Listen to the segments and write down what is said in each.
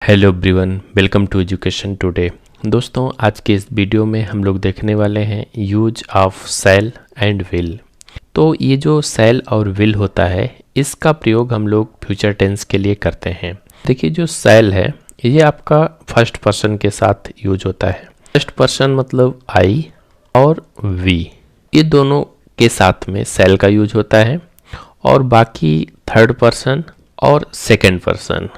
Hello everyone, welcome to Education Today. दोस्तों, आज के इस वीडियो में हम लोग देखने वाले हैं use of shall and will. तो ये जो शैल और विल होता है, इसका प्रयोग हम लोग फ्यूचर टेंस के लिए करते हैं। देखिए, जो शैल है ये आपका फर्स्ट पर्सन के साथ यूज होता है। फर्स्ट पर्सन मतलब आई और वी, ये दोनों के साथ में शैल का यूज होता है। और बाकी थर्ड पर्सन और सेकेंड पर्सन,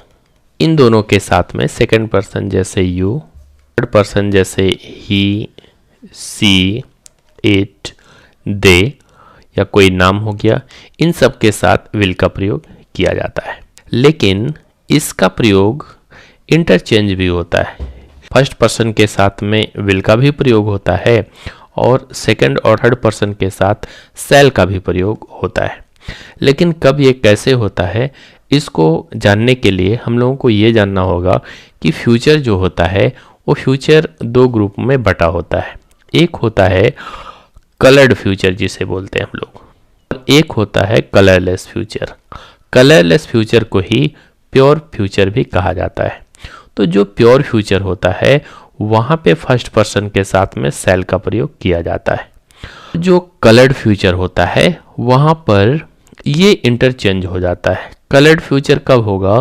इन दोनों के साथ में सेकंड पर्सन जैसे यू, थर्ड पर्सन जैसे ही, सी, इट, दे या कोई नाम हो गया, इन सब के साथ विल का प्रयोग किया जाता है। लेकिन इसका प्रयोग इंटरचेंज भी होता है। फर्स्ट पर्सन के साथ में विल का भी प्रयोग होता है और सेकंड और थर्ड पर्सन के साथ शैल का भी प्रयोग होता है। लेकिन कब ये कैसे होता है, इसको जानने के लिए हम लोगों को ये जानना होगा कि फ्यूचर जो होता है वो फ्यूचर दो ग्रुप में बटा होता है। एक होता है कलर्ड फ्यूचर जिसे बोलते हैं हम लोग, और एक होता है कलरलेस फ्यूचर। कलरलेस फ्यूचर को ही प्योर फ्यूचर भी कहा जाता है। तो जो प्योर फ्यूचर होता है वहाँ पे फर्स्ट पर्सन के साथ में शैल का प्रयोग किया जाता है। जो कलर्ड फ्यूचर होता है वहाँ पर ये इंटरचेंज हो जाता है। कलर्ड फ्यूचर कब होगा?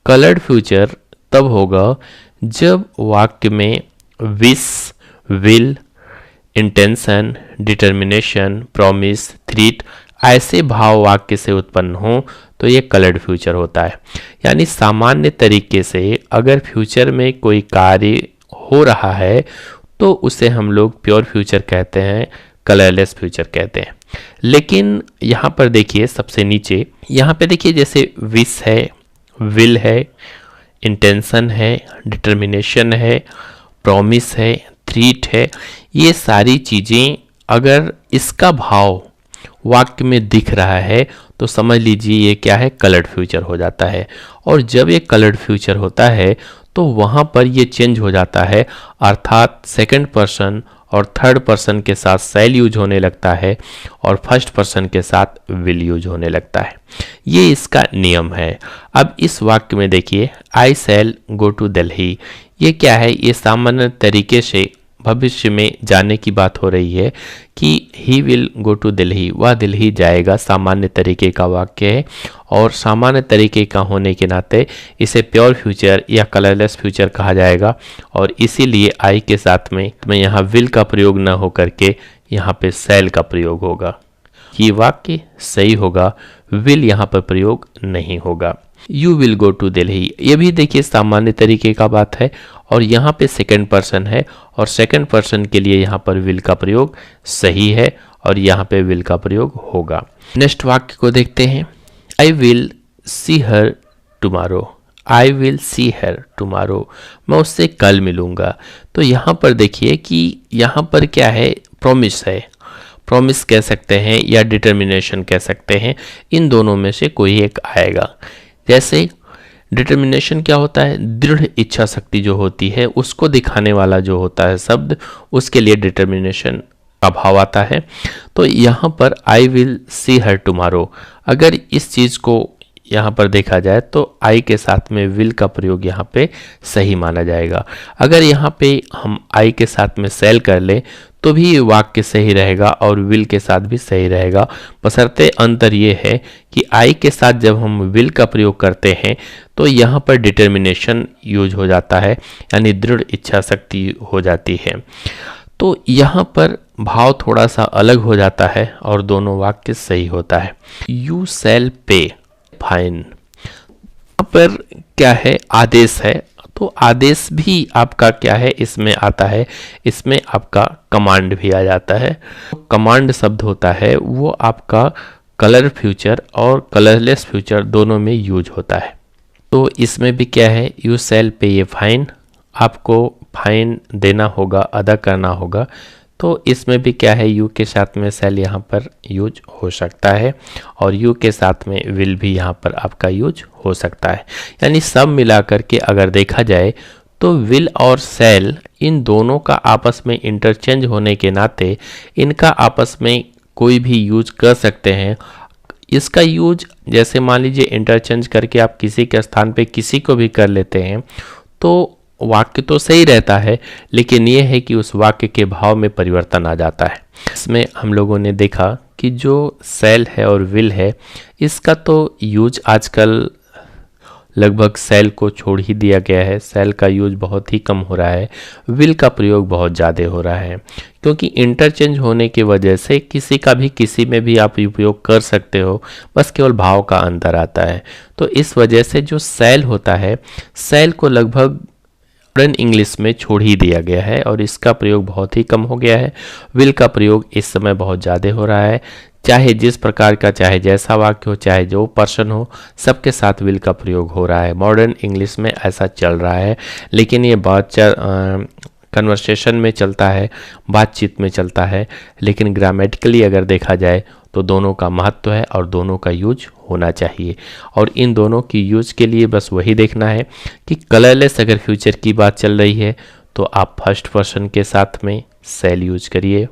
कलर्ड फ्यूचर तब होगा जब वाक्य में wish, will, intention, determination, promise, threat ऐसे भाव वाक्य से उत्पन्न हो तो ये कलर्ड फ्यूचर होता है। यानी सामान्य तरीके से अगर फ्यूचर में कोई कार्य हो रहा है तो उसे हम लोग प्योर फ्यूचर कहते हैं, कलरलेस फ्यूचर कहते हैं। लेकिन यहाँ पर देखिए, सबसे नीचे यहाँ पे देखिए, जैसे विश है, विल है, इंटेंशन है, डिटर्मिनेशन है, प्रॉमिस है, थ्रीट है, ये सारी चीज़ें अगर इसका भाव वाक्य में दिख रहा है तो समझ लीजिए ये क्या है, कलर्ड फ्यूचर हो जाता है। और जब ये कलर्ड फ्यूचर होता है तो वहाँ पर ये चेंज हो जाता है, अर्थात सेकंड पर्सन और थर्ड पर्सन के साथ शैल यूज होने लगता है और फर्स्ट पर्सन के साथ विल यूज होने लगता है। ये इसका नियम है। अब इस वाक्य में देखिए, आई शैल गो टू दिल्ली, ये क्या है? ये सामान्य तरीके से भविष्य में जाने की बात हो रही है कि he will go to Delhi, वह दिल्ली जाएगा। सामान्य तरीके का वाक्य है और सामान्य तरीके का होने के नाते इसे प्योर फ्यूचर या कलरलेस फ्यूचर कहा जाएगा। और इसीलिए आई के साथ में यहाँ विल का प्रयोग न हो करके यहाँ पे शैल का प्रयोग होगा। ये वाक्य सही होगा, विल यहाँ पर प्रयोग नहीं होगा। You will go to Delhi, ये भी देखिए सामान्य तरीके का बात है और यहाँ पे सेकंड पर्सन है और सेकंड पर्सन के लिए यहाँ पर विल का प्रयोग सही है और यहाँ पे विल का प्रयोग होगा। नेक्स्ट वाक्य को देखते हैं, I will see her tomorrow, I will see her tomorrow, मैं उससे कल मिलूंगा। तो यहाँ पर देखिए कि यहाँ पर क्या है, प्रॉमिस है। प्रॉमिस कह सकते हैं या डिटर्मिनेशन कह सकते हैं, इन दोनों में से कोई एक आएगा। जैसे डिटर्मिनेशन क्या होता है? दृढ़ इच्छा शक्ति जो होती है उसको दिखाने वाला जो होता है शब्द, उसके लिए डिटर्मिनेशन का भाव आता है। तो यहाँ पर I will see her tomorrow, अगर इस चीज़ को यहाँ पर देखा जाए तो आई के साथ में विल का प्रयोग यहाँ पे सही माना जाएगा। अगर यहाँ पे हम आई के साथ में शैल कर ले तो भी वाक्य सही रहेगा और विल के साथ भी सही रहेगा, बशर्ते अंतर ये है कि आई के साथ जब हम विल का प्रयोग करते हैं तो यहाँ पर डिटर्मिनेशन यूज हो जाता है, यानी दृढ़ इच्छा शक्ति हो जाती है। तो यहाँ पर भाव थोड़ा सा अलग हो जाता है और दोनों वाक्य सही होता है। यू शैल पे फाइन, यहाँ पर क्या है? आदेश है। तो आदेश भी आपका क्या है, इसमें आता है, इसमें आपका कमांड भी आ जाता है। कमांड शब्द होता है वो आपका कलर फ्यूचर और कलरलेस फ्यूचर दोनों में यूज होता है। तो इसमें भी क्या है, यू शैल पे ये फाइन, आपको फाइन देना होगा, अदा करना होगा। तो इसमें भी क्या है, यू के साथ में शैल यहाँ पर यूज हो सकता है और यू के साथ में विल भी यहाँ पर आपका यूज हो सकता है। यानी सब मिलाकर के अगर देखा जाए तो विल और शैल इन दोनों का आपस में इंटरचेंज होने के नाते इनका आपस में कोई भी यूज कर सकते हैं। इसका यूज जैसे मान लीजिए इंटरचेंज करके आप किसी के स्थान पे किसी को भी कर लेते हैं तो वाक्य तो सही रहता है, लेकिन ये है कि उस वाक्य के भाव में परिवर्तन आ जाता है। इसमें हम लोगों ने देखा कि जो शैल है और विल है, इसका तो यूज आजकल लगभग शैल को छोड़ ही दिया गया है। शैल का यूज बहुत ही कम हो रहा है, विल का प्रयोग बहुत ज़्यादा हो रहा है, क्योंकि इंटरचेंज होने की वजह से किसी का भी किसी में भी आप उपयोग कर सकते हो, बस केवल भाव का अंतर आता है। तो इस वजह से जो शैल होता है, शैल को लगभग मॉडर्न इंग्लिश में छोड़ ही दिया गया है और इसका प्रयोग बहुत ही कम हो गया है। विल का प्रयोग इस समय बहुत ज़्यादा हो रहा है, चाहे जिस प्रकार का, चाहे जैसा वाक्य हो, चाहे जो पर्सन हो, सबके साथ विल का प्रयोग हो रहा है। मॉडर्न इंग्लिश में ऐसा चल रहा है, लेकिन ये बहुत कन्वर्सेशन में चलता है, बातचीत में चलता है, लेकिन ग्रामेटिकली अगर देखा जाए तो दोनों का महत्व है और दोनों का यूज होना चाहिए। और इन दोनों की यूज के लिए बस वही देखना है कि कलरलेस अगर फ्यूचर की बात चल रही है तो आप फर्स्ट पर्सन के साथ में शैल यूज करिए,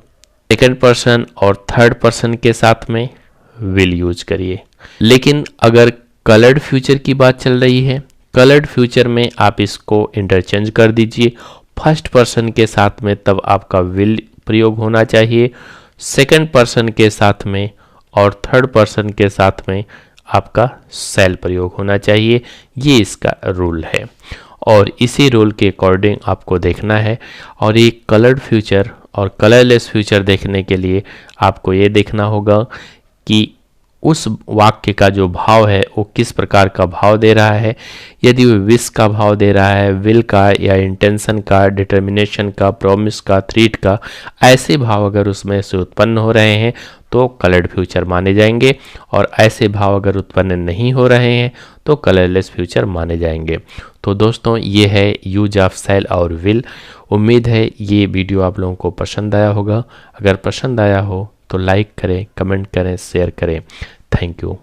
सेकंड पर्सन और थर्ड पर्सन के साथ में विल यूज करिए। लेकिन अगर कलर्ड फ्यूचर की बात चल रही है, कलर्ड फ्यूचर में आप इसको इंटरचेंज कर दीजिए, फर्स्ट पर्सन के साथ में तब आपका विल प्रयोग होना चाहिए, सेकंड पर्सन के साथ में और थर्ड पर्सन के साथ में आपका शैल प्रयोग होना चाहिए। ये इसका रूल है और इसी रूल के अकॉर्डिंग आपको देखना है। और ये कलर्ड फ्यूचर और कलरलेस फ्यूचर देखने के लिए आपको ये देखना होगा कि उस वाक्य का जो भाव है वो किस प्रकार का भाव दे रहा है। यदि वो विश का भाव दे रहा है, विल का या इंटेंशन का, डिटर्मिनेशन का, प्रॉमिस का, थ्रीट का, ऐसे भाव अगर उसमें से उत्पन्न हो रहे हैं तो कलर्ड फ्यूचर माने जाएंगे, और ऐसे भाव अगर उत्पन्न नहीं हो रहे हैं तो कलरलेस फ्यूचर माने जाएंगे। तो दोस्तों, ये है यूज ऑफ शैल और विल। उम्मीद है ये वीडियो आप लोगों को पसंद आया होगा। अगर पसंद आया हो तो लाइक करें, कमेंट करें, शेयर करें। Thank you.